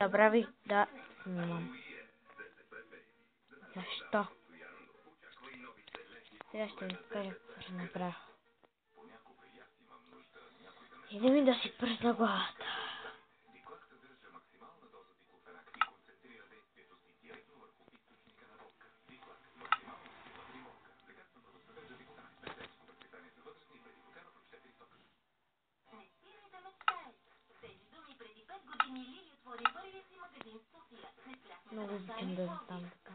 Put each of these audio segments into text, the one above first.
Забравих да снимам. Защо? Сега ще ви покажа какво ще направя. Иде ми да си пръсна главата. Много обичам да застам така.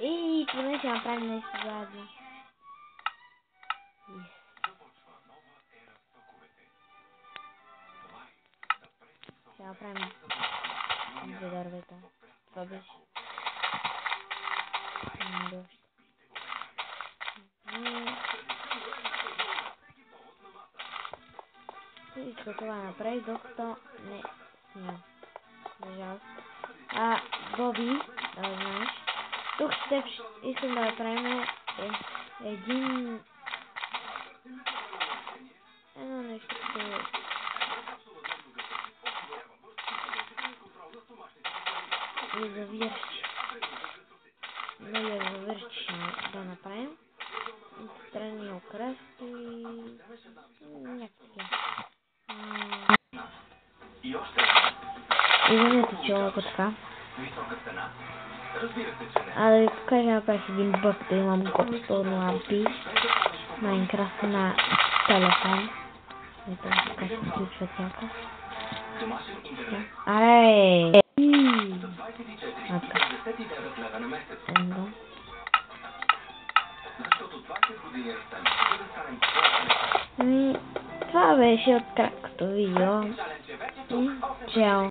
И поне ще направим нещо заедно. Ще направим за дървета. Това беше. Дощ. Всичко това направих, докато не снимам. За жалост. Боби, да знаеш. Тук искам да направим едно нещо като язовирче. Но язовирче ще да направим. Отстрани окраски някакви. Извинете, че малко така. Да ви покажа, направих един бък да имам гостово лампи. Майнкрафт на телефон. Ето така се случва цялка. Аре! Това беше от краткото видео. Чао!